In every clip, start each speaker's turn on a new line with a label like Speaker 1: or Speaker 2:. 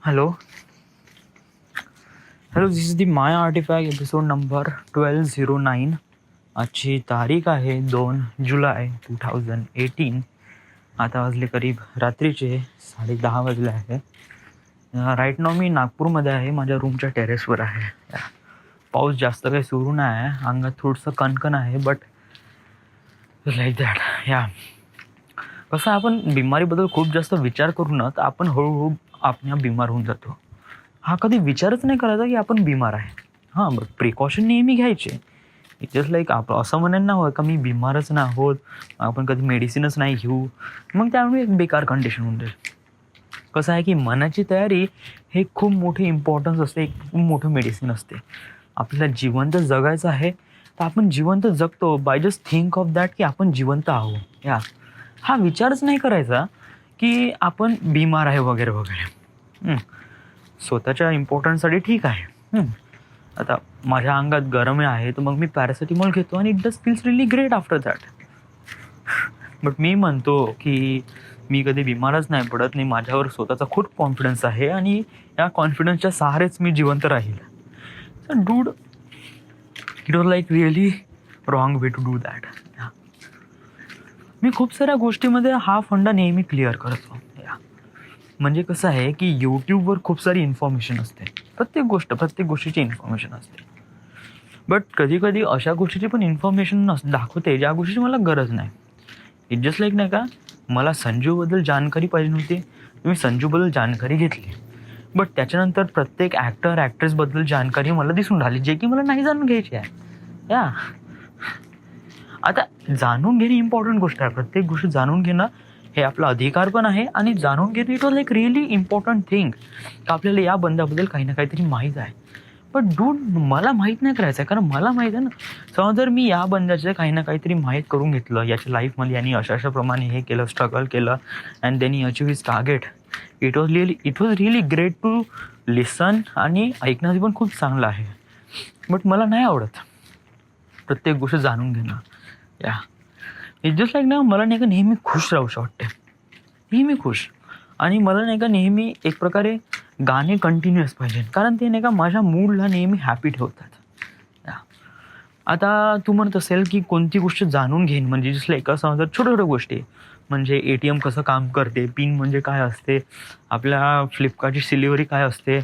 Speaker 1: Hello hello, this is the my artefact episode number 1209. आजची तारीख आहे 2 जुलै 2018. आता वाजले करीब रात्रीचे 10:30 वाजले आहे. राईट नाव मी नागपूरमध्ये आहे, माझ्या रूमच्या टेरेसवर आहे. पाऊस जास्त काही सुरू नाही आहे, अंगात थोडंसं कणकण आहे, बट लाईक दॅट. कसं आपण बिमारीबद्दल खूप जास्त विचार करू ना, तर आपण हळूहळू आपण बिमार होऊन जातो. हा कधी विचारच नाही करायचा की आपण बिमार आहे. हां, बघ, प्रिकॉशन नेहमी घ्यायचे. इट जस्ट लाईक आपण असं म्हणेन ना, का मी बिमारच नाही आहोत, आपण कधी मेडिसिनच नाही घेऊ, मग त्यामुळे एक बेकार कंडिशन होऊन जाईल. कसं आहे की मनाची तयारी हे खूप मोठी इम्पॉर्टन्स असते, एक खूप मोठं मेडिसिन असते. आपल्याला जिवंत जगायचं आहे, तर आपण जिवंत जगतो by just think of that की आपण जिवंत आहोत. हा विचारच नाही करायचा की आपण बिमार आहे वगैरे वगैरे. स्वतःच्या इम्पॉर्टन्ससाठी ठीक आहे. आता माझ्या अंगात गरम आहे, तर मग मी पॅरासिटामॉल घेतो आणि it does feels really great after that. But मी म्हणतो की मी कधी बिमारच नाही पडत, नाही, माझ्यावर स्वतःचा खूप कॉन्फिडन्स आहे आणि या कॉन्फिडन्सच्या सहारेच मी जिवंत राहील. So dude, it was like really wrong way to do that. मी खूप साऱ्या गोष्टीमध्ये हा फंडा नेहमी क्लिअर करतो. म्हणजे कसं आहे की यूट्यूबवर खूप सारी इन्फॉर्मेशन असते, प्रत्येक गोष्टीची इन्फॉर्मेशन असते. बट कधी कधी अशा गोष्टीची पण इन्फॉर्मेशन दाखवते ज्या गोष्टीची मला गरज नाही. इट जस्ट लाईक, नाही का, मला संजूबद्दल जानकारी पाहिजे नव्हती, मी संजूबद्दल जानकारी घेतली. बट त्याच्यानंतर प्रत्येक ॲक्टर ॲक्ट्रेसबद्दल जानकारी मला दिसून राहिली, जे की मला नाही जाणून घ्यायची आहे. आता जाणून घेणे इम्पॉर्टंट गोष्ट आहे. प्रत्येक गोष्ट जाणून घेणं हे आपला अधिकार पण आहे, आणि जाणून घेणं it was like really important thing. का आपल्याला या बंदाबद्दल काही ना काहीतरी माहीत आहे. पण डूड, मला माहीत नाही करायचं आहे, कारण मला माहीत आहे ना. समजा जर मी या बंदाचं काही ना काहीतरी माहीत करून घेतलं याच्या लाईफमध्ये, आणि अशा प्रमाणे हे केलं, स्ट्रगल केलं, and then he achieve his target, it was really great to listen, आणि ऐकण्यासाठी पण खूप चांगलं आहे. बट मला नाही आवडत प्रत्येक गोष्ट जाणून घेणं. इट जस्ट लाईक ना, मला नाही का नेहमी खुश राहूशी वाटते, नेहमी खुश. आणि मला नाही का नेहमी एक प्रकारे गाणे कंटिन्युअस पाहिजे, कारण ते नाही का माझ्या मूडला नेहमी हॅपी ठेवतात. आता तू म्हणत असेल की कोणती गोष्ट जाणून घेईन, म्हणजे जसं लाईक असं छोट्या छोट्या गोष्टी, म्हणजे ATM कसं काम करते, पिन म्हणजे काय असते, आपल्या फ्लिपकार्टची डिलिव्हरी काय असते.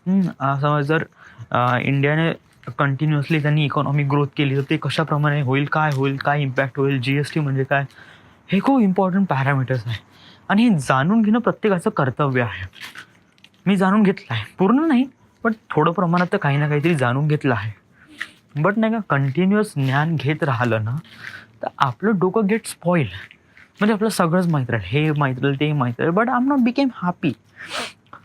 Speaker 1: समज जर इंडियाने कंटिन्युअसली त्यांनी इकॉनॉमिक ग्रोथ केली, तर ते कशाप्रमाणे होईल, काय इम्पॅक्ट होईल, GST म्हणजे काय, हे खूप इम्पॉर्टंट पॅरामीटर्स आहे. आणि हे जाणून घेणं प्रत्येकाचं कर्तव्य आहे. मी जाणून घेतलं आहे, पूर्ण नाही, पण थोडं प्रमाणात तर काही ना काहीतरी जाणून घेतलं आहे. बट नाही का, कंटिन्युअस ज्ञान घेत राहिलं ना, तर आपलं डोकं गेट स्पॉईल. म्हणजे आपलं सगळंच माहीत राहील, हे माहीत राहील, ते माहीत राहील, but I am not became happy.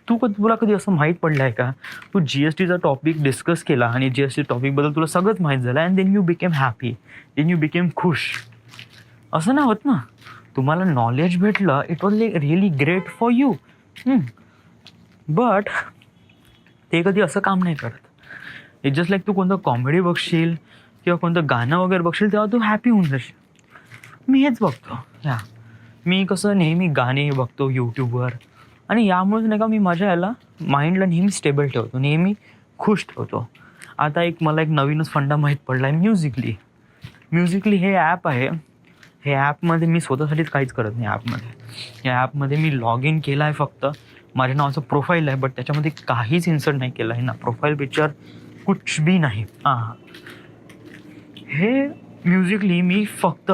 Speaker 1: तुला कधी असं माहीत पडलं आहे का, तू GSTचा टॉपिक डिस्कस केला आणि GST टॉपिकबद्दल तुला सगळंच माहीत झालं, and then you became happy, then you became खुश? असं नाही होत ना. तुम्हाला नॉलेज भेटलं, it was really great for you. But ते कधी असं काम नाही करत. इट जस्ट लाईक, तू कोणतं कॉमेडी बघशील किंवा कोणतं गाणं वगैरे बघशील, तेव्हा तू हॅपी होऊन जाशील. मी हेच बघतो. मी कसं नेहमी गाणे बघतो यूट्यूबवर, आणि यामुळेच नाही का मी माझ्या माइंडला नेहमी स्टेबल ठेवतो, नेहमी खुश ठेवतो. आता मला एक नवीनच फंडा माहीत पडला आहे, म्युझिकली हे ॲप आहे. हे ॲपमध्ये मी स्वतःसाठीच काहीच करत नाही. या ॲपमध्ये मी लॉग इन केलं आहे, फक्त माझ्या नावाचं प्रोफाईल आहे, बट त्याच्यामध्ये काहीच इन्सर्ट नाही केलं आहे ना, प्रोफाईल पिक्चर कुछ भी नाही. हे म्युझिकली मी फक्त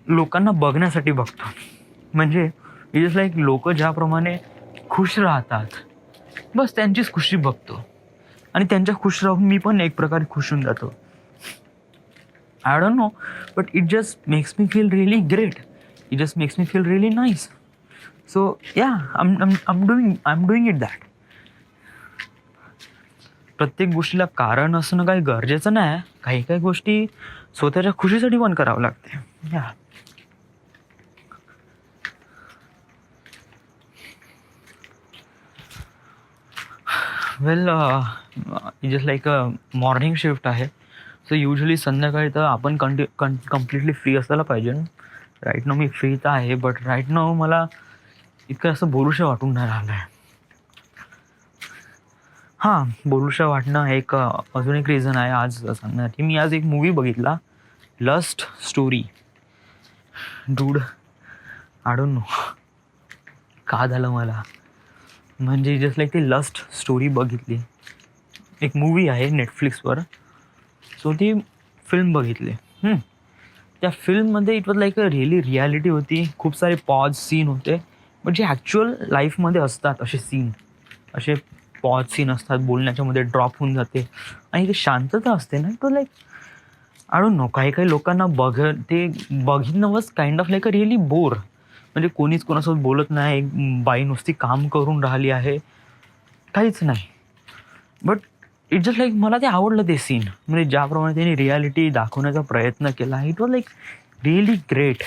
Speaker 1: लोकांना बघण्यासाठी बघतो. म्हणजे इट इज लाईक, लोक ज्याप्रमाणे खुश राहतात, बस त्यांचीच खुशी बघतो, आणि त्यांच्या खुश राहून मी पण एक प्रकारे खुश होऊन जातो. I don't no, but it just makes me feel really great. It just makes me feel really nice. So I am doing it that. प्रत्येक गोष्टीला कारण असणं काही गरजेचं नाही. काही गोष्टी स्वतःच्या खुशीसाठी पण करावं लागते. वेल, जस्ट लाईक मॉर्निंग शिफ्ट आहे, सो युजली संध्याकाळी तर आपण कम्प्लिटली फ्री असायला पाहिजे. राईट नाव मी फ्री तर आहे, बट राईट नाव मला इतकं असं बोलूशा वाटून नाही राहिलं आहे. हां, बोलूशा वाटणं एक अजून एक रिझन आहे आज सांगण्यासाठी. मी आज एक मूव्ही बघितला, Lust Story. Dude, I don't know का झालं मला. म्हणजे जस्ट लाईक ते लस्ट स्टोरी बघितली. एक मूव्ही आहे Netflixवर. सो ती फिल्म बघितली. त्या फिल्ममध्ये it was like a reality होती. खूप सारे पॉज सीन होते. बट जे ॲक्च्युअल लाईफमध्ये असतात असे सीन, असे पॉज सीन असतात, बोलण्याच्यामध्ये ड्रॉप होऊन जाते आणि ते शांतता असते ना, it was like I don't know, काही काही लोकांना ते बघितणं was kind of like a really bore. म्हणजे कोणीच कोणासोबत बोलत नाही, एक बाई नुसती काम करून राहिली आहे, काहीच नाही. बट इट जस्ट लाईक मला ते आवडलं ते सीन. म्हणजे ज्याप्रमाणे त्यांनी रियालिटी दाखवण्याचा प्रयत्न केला, it was like really great.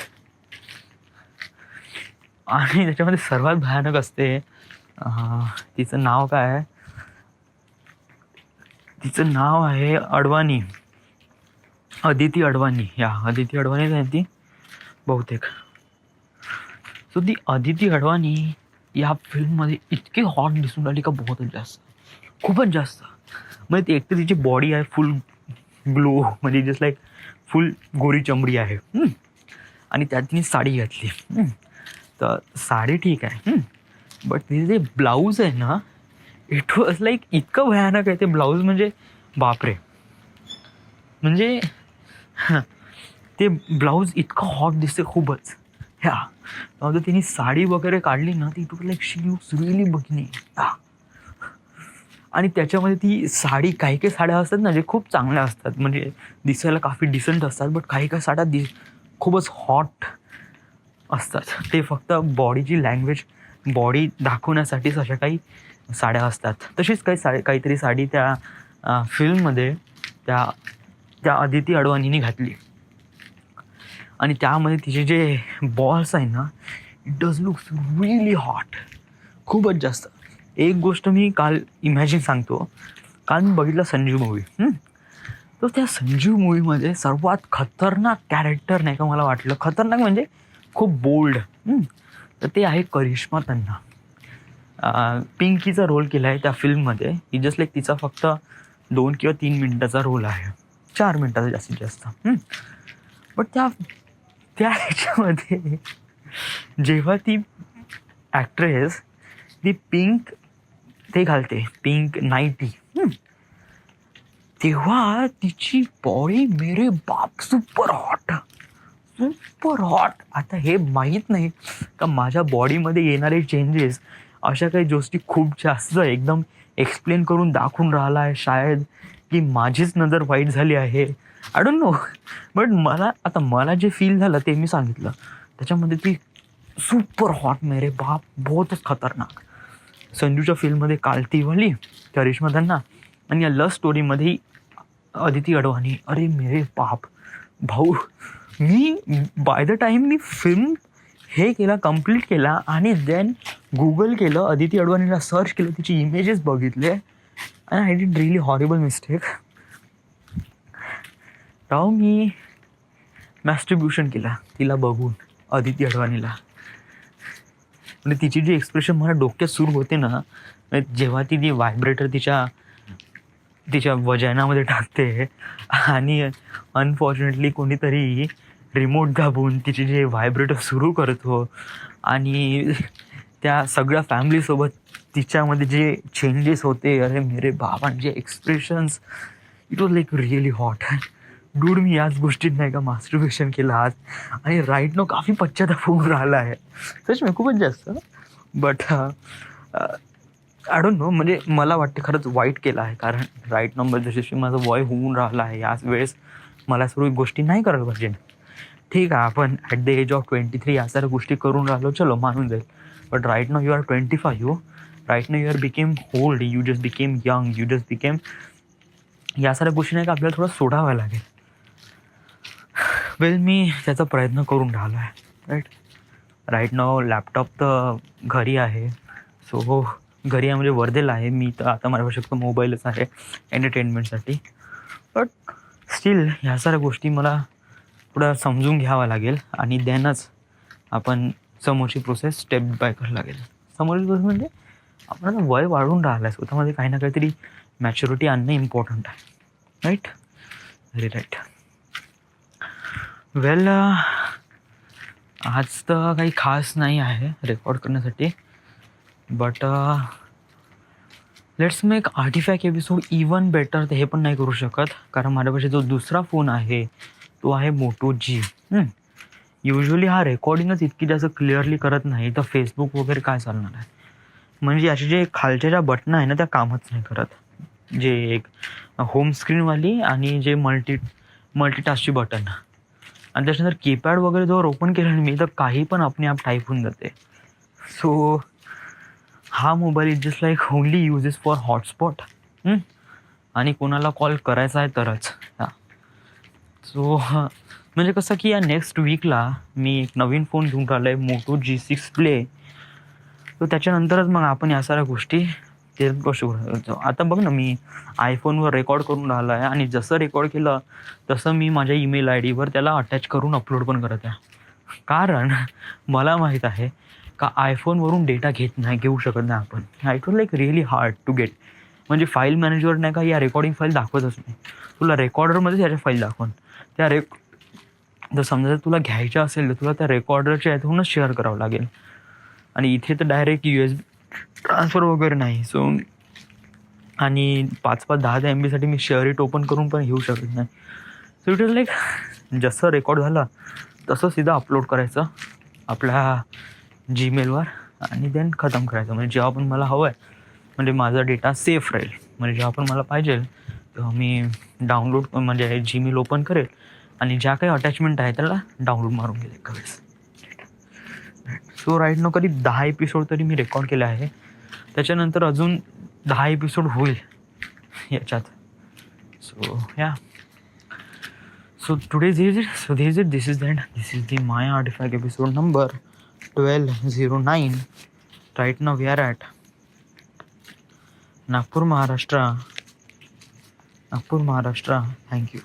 Speaker 1: आणि त्याच्यामध्ये सर्वात भयानक असते, तिचं नाव काय आहे, तिचं नाव आहे अडवाणी, अदिती अडवाणी. अदिती अडवाणीच आहे ती बहुतेक. सो ती अदिती अडवाणी या फिल्ममध्ये इतकी हॉट दिसून राहिली का बहुतच जास्त, खूपच जास्त. म्हणजे ती एकतर तिची बॉडी आहे फुल ग्लो, म्हणजे जस्ट लाईक फुल गोरी चमडी आहे. आणि त्यात तिने साडी घातली. तर साडी ठीक आहे, बट तिचे जे ब्लाऊज आहे ना, इट वॉज लाईक इतकं भयानक आहे ते ब्लाऊज. म्हणजे बापरे, म्हणजे ते ब्लाऊज इतकं हॉट दिसते खूपच. तिने साडी वगैरे काढली ना, ती it was like she looks really बघणे. आणि त्याच्यामध्ये ती साडी, काही काही साड्या असतात ना जे खूप चांगल्या असतात, म्हणजे दिसायला काफी डिसेंट असतात, बट काही काही साड्या खूपच हॉट असतात. ते फक्त बॉडीची लँग्वेज, बॉडी दाखवण्यासाठीच अशा काही साड्या असतात. तशीच काहीतरी साडी त्या फिल्ममध्ये त्या अदिती अडवाणीने घातली. आणि त्यामध्ये तिचे जे बॉल्स आहे ना, it does looks really hot, खूपच जास्त. एक गोष्ट मी काल इमॅजिन सांगतो. काल मी बघितला संजू मूवी. तर त्या संजू मूवीमध्ये सर्वात खतरनाक कॅरेक्टर नाही का मला वाटलं, खतरनाक म्हणजे खूप बोल्ड, तर ते आहे करिश्मा तन्ना. पिंकीचा रोल केला आहे त्या फिल्ममध्ये. ही जस्ट लाईक तिचा फक्त 2 किंवा 3 मिनिटाचा रोल आहे, 4 मिनिटाचा जास्तीत जास्त. बट त्या ह्याच्यामध्ये जेव्हा ती ॲक्ट्रेस ती पिंक ते घालते, पिंक नाईटी, तेव्हा तिची बॉडी मेरे बाप सुपर हॉट, सुपर हॉट. आता हे माहीत नाही का माझ्या बॉडीमध्ये येणारे चेंजेस अशा काही गोष्टी खूप जास्त एकदम एक्सप्लेन करून दाखवून राहिला आहे शायद, की माझीच नजर वाईट झाली आहे, आय डोंट नो. बट मला जे फील झालं ते मी सांगितलं. त्याच्यामध्ये ती सुपर हॉट मेरे बाप, बहुतच खतरनाक. संजूच्या फिल्ममध्ये कालतीवाली करिश्मा तन्ना आणि या लव्ह स्टोरीमध्ये अदिती अडवाणी. अरे मेरे बाप भाऊ, मी बाय द टाईम मी फिल्म हे केला, कम्प्लीट केला आणि देन गुगल केलं, अदिती अडवाणीला सर्च केलं, तिची इमेजेस बघितले आणि I did really horrible mistake. तेव्हा मी मॅस्ट्रिब्युशन केला तिला बघून, अदिती अडवाणीला. म्हणजे तिची जी एक्सप्रेशन मला डोक्यात सुरू होते ना, जेव्हा ती व्हायब्रेटर तिच्या वजायनामध्ये टाकते आणि अनफॉर्च्युनेटली कोणीतरी रिमोट दाबून तिचे जे व्हायब्रेटर सुरू करतो आणि त्या सगळ्या फॅमिलीसोबत तिच्यामध्ये जे चेंजेस होते, अरे मेरे बाबांचे expressions, it was like really hot. Dude, मी याच गोष्टीत नाही का मास्टरबेशन केलं आज आणि राईट नो काफी पश्चाताप होऊन राहिला आहे सच मी खूपच जास्त. बट आय डोंट नो, म्हणजे मला वाटते खरंच वाईट केलं आहे, कारण राईट नंबर जशी माझं वय होऊन राहिलं आहे याच वेळेस मला सर्व गोष्टी नाही करायला पाहिजे. ठीक आहे, आपण ॲट द एज ऑफ 23 या साऱ्या गोष्टी करून राहिलो, चलो मानून जाईल. But right now you are 25, right now you are became old, you just became young, you just became, या साऱ्या गोष्टी नाही का आपल्याला थोडं सोडाव्या लागेल. वेल, मी त्याचा प्रयत्न करून राहिलो आहे. राईट नाव लॅपटॉप तर घरी आहे, सो घरी आहे म्हणजे वर्धेला आहे मी, तर आता माझ्यापाशी फक्त मोबाईलच आहे एंटरटेनमेंटसाठी. बट स्टील ह्या साऱ्या गोष्टी मला थोडं समजून घ्यावं लागेल आणि देनच आपण समोरची प्रोसेस स्टेप बाय करावं लागेल. समोरची प्रोसेस म्हणजे आपण आता वय वाढून राहिलं आहे, स्वतःमध्ये काही ना काहीतरी मॅच्युरिटी आणणं इम्पॉर्टंट आहे. Right, very right. वेल, आज तर काही खास नाही आहे रेकॉर्ड करण्यासाठी, but let's make artefact episode even better. ते हे पण नाही करू शकत, कारण माझ्यापाशी जो दुसरा फोन आहे तो आहे मोटो जी. युजली हा रेकॉर्डिंगच इतकी जास्त क्लिअरली करत नाही, तर फेसबुक वगैरे काय चालणार आहे. म्हणजे याचे जे खालच्या ज्या बटन आहे ना त्या कामच नाही करत, जे एक होम स्क्रीनवाली आणि जे मल्टीटास्कची बटन, आणि त्याच्यानंतर कीपॅड वगैरे जर ओपन केलं मी तर काही पण आपणे आप टाईप होऊन जाते. सो हा mobile is just like only uses for hotspot, आणि कोणाला कॉल करायचा आहे तरच. सो म्हणजे कसं की या नेक्स्ट वीकला मी एक नवीन फोन घेऊन राहिलो आहे, मोटो G6 प्ले. तर त्याच्यानंतरच मग आपण या साऱ्या गोष्टी ते करू. आता बघ ना, मी आयफोनवर रेकॉर्ड करून राहिलो आहे, आणि जसं रेकॉर्ड केलं तसं मी माझ्या ईमेल ID वर त्याला अटॅच करून अपलोड पण करत आहे. कारण मला माहीत आहे का आयफोनवरून डेटा घेऊ शकत नाही आपण. It was like really hard to get. म्हणजे फाईल मॅनेजर नाही का या रेकॉर्डिंग फाईल दाखवतच नाही, तुला रेकॉर्डरमध्ये त्याच्या फाईल दाखवून त्या जर समजा तुला घ्यायच्या असेल तर तुला त्या रेकॉर्डरच्या यातूनच शेअर करावं लागेल, आणि इथे तर डायरेक्ट USB ट्रान्सफर वगैरे नाही. सो आणि 5-5, 10-10 MB me share it open करून पण घेऊ शकत नाही. सो इट इज लाईक जसं रेकॉर्ड झालं तसं सीधा अपलोड करायचं आपल्या जीमेलवर, आणि देन खतम करायचं. म्हणजे जेव्हा पण मला हवं आहे, म्हणजे माझा डेटा सेफ राहील. म्हणजे जेव्हा पण मला पाहिजे तेव्हा मी डाउनलोड म्हणजे जीमेल ओपन करेल, आणि ज्या काही अटॅचमेंट आहे त्याला डाउनलोड मारून घेईल एका वेळेस. सो राईट नो कधी 10 एपिसोड तरी मी रेकॉर्ड केले आहे, त्याच्यानंतर अजून 10 एपिसोड होईल याच्यात. सो या, so today's is it. So this is it. This is the end. This is the My Artifact episode number 1209. Right now we are at Nagpur, Maharashtra. Thank you.